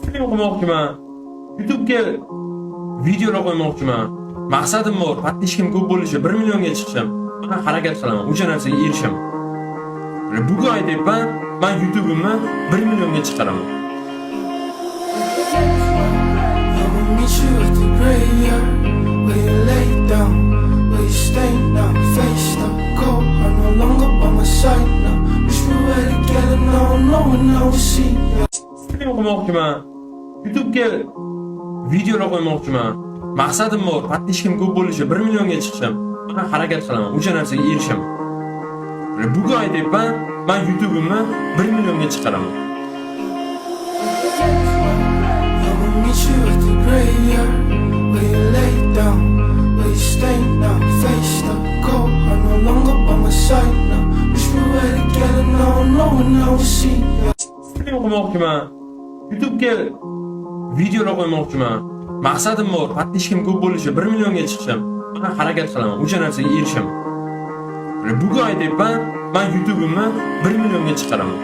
Stream qilmoqchiman. YouTube'ga videolar qo'ymoqchiman. Maqsadim bor, podpishkim ko'p bo'lishi, 1 millionga chiqishim. Men harakat qilaman, o'sha narsaga erishim. Bugun aytayapman, men YouTube'imni 1 millionga chiqaraman. Stream qilmoqchiman. YouTube'ga videolar qo'ymoqchiman. Maqsadim bor, podpishkim ko'p bo'lishi, 1 millionga chiqishim. Men harakat qilaman, o'sha narsaga erishim. Bugun aytayapman, men YouTube'imni 1 millionga chiqaraman. Stream qilmoqchiman. YouTube'ga videolar qo'ymoqchiman. Maqsadim bor, podpishkim ko'p bo'lishi, 1 millionga chiqishim. Men harakat qilaman, o'sha narsaga erishim. Bugun aytayapman, men YouTube'imni 1 millionga chiqaraman.